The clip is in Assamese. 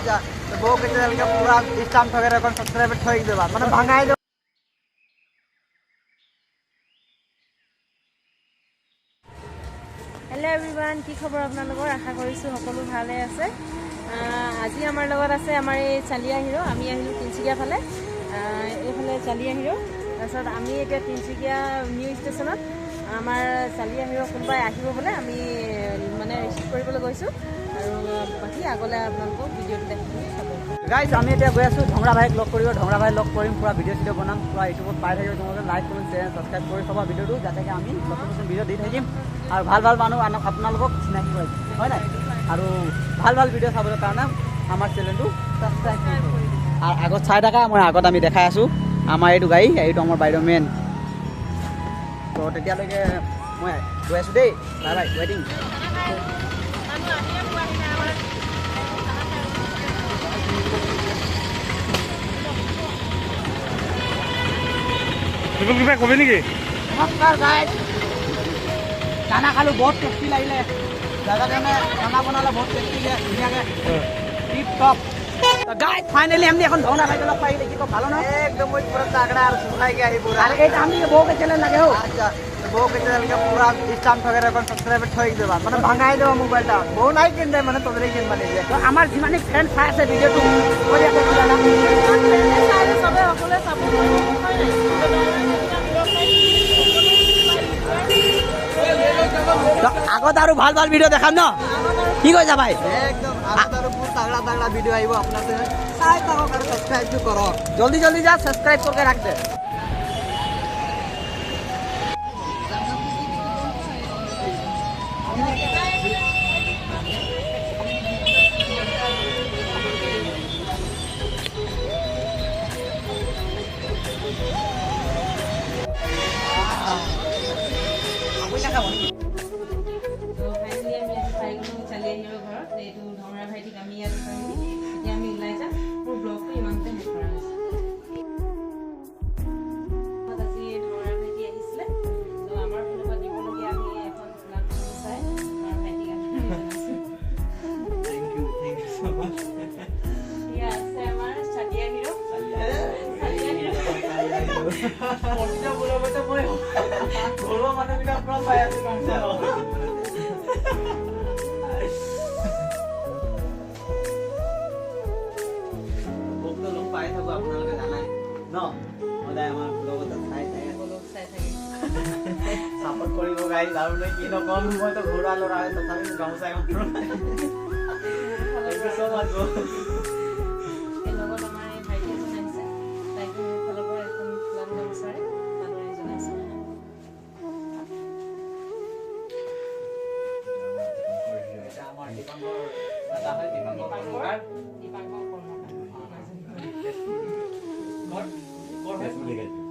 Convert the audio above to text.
আচ্ছা তো বউ কেটে দিলকে পুরা স্টাম্প वगैरह কোন সাবস্ক্রাইব থই দেবা মানে ভাঙাই দেব। हेलो एवरीवन की खबर आपनलोगर आशा करिसु सकलो भाले आछे। আজি आमार लगत आछे आमार ए चालिया हिरो आमी आहिलु तिनसुकिया फाले एफाले चालिया हिरो तारছত आमी एटा तिनसुकिया निउ स्टेशनत आमार चालिया हिरो कोनबाय आहिबो बोले आमी माने रिसीव কৰিবলৈ গৈছো আৰু বাকি আগলে আপোনালোকক ভিডিওটো দেখিব চাব। গাইস আমি এটা গৈ আছো ঢংৰা ভাইক লগ কৰিব ঢংৰা ভাই লগ কৰিম পুৰা ভিডিও ভিডিও বনাম পুৰা ইউটিউবত পাই থাকিব তোমালোকে লাইক কমেন্ট শেয়াৰ সাবস্ক্ৰাইব কৰি থবা ভিডিওটো যাতে আমি নতুন নতুন ভিডিও দি থাকিম আৰু ভাল ভাল মানুহ আপোনালোকক চিনাকি কৰিম হয় না আৰু ভাল ভাল ভিডিও চাবলৈ কাৰণে আমাৰ চেনেলটো সাবস্ক্ৰাইব কৰিব আৰু আগত চাই থাকা মই আগত আমি দেখাই আছো আমাৰ এইটো গাড়ী এইটো আমাৰ বাইদেউ মেন তো তেতিয়ালৈকে মই গৈ আছো দেই বাই বাই ৱেটিং। কিবা কবি নেকি? নমস্কাৰ গাইজ খানা খালো বহুত টেষ্টি লাগিলে জাগাতে খানা বনালে বহুত টেষ্টি ধুনীয়াকৈ টিপ টপ গাইজ ফাইনেলি আমি এখন ঢংৰা ভাইকে লগ পাই দেখি ভালো না একদম ওই পুরো তাগড়া আর সুখাইকে আহি পুরা আর এইটা আমি বউকে চ্যানেল লাগে हो আচ্ছা বউকে চ্যানেলকে পুরা স্টাম্প वगैरह কোন সাবস্ক্রাইব থই দেবা মানে ভাঙাই দেবা মোবাইলটা বউ নাই কিনতে মানে তোদেরই কিনবা নিজে তো আমার যিমানে ফ্রেন্ড চাই আছে ভিডিওটো কৰি আকৌ জানা চাইলে সবে সকলে চাব আগত আৰু ভাল ভাল ভিডিও দেখাম ন কি কৈছা ভাই একদম আগত আৰু বহুত তাগড়া তাগড়া ভিডিও আহিব আপোনাৰ চেনেল চাই থাকক আৰু সাবস্ক্ৰাইব কৰক জলদি জলদি যা সাবস্ক্রাইব करके रख दे। তো ফাইনালি আমি আজি পাই গলো চালিয়া হিৰো ঘৰত এইটো ঢংৰা ভাইটিক আমি ইয়াত পাইনি এতিয়া আমি ওলাই যাম মোৰ ব্লগটো ইমানতে শেষ কৰা হৈছে। আজি ঢংৰা ভাইটি আহিছিলে তো আমাৰ ফালৰ পৰা দিবলগীয়া আমি এখন ফ্লাগ চাই আমাৰ ভাইটিক আমি জনাইছো। थैंक यू सो मच ইয়া আছে আমাৰ চালিয়া হিৰো পইচা বলবতে মই ঘৰৰ মানুহবিলাক পৰা পাই আছো পইচা বক্ত লোক পাই থাকো আপোনালোকে জানাই ন সদায় আমাৰ ব্লগত চাই থাকে সাপোৰ্ট কৰিব গাইজ আৰু মই কি নকম মইতো ঘৰুৱা ল'ৰা হয় তথাপি গামোচা থ্যাংক ইউ সো মাচ এই লগত আমাৰ এই ভাইটি এজন আহিছে তাইকো মোৰ ফালৰ পৰা এখন ফ্লাগ গামোচাৰে মানুহে জনাইছে। আমাৰ দীপাংকৰ দাদা হয় দীপাংকৰ কৰ্মকাৰ দীপাংকৰ কৰ্মকাৰ কত কত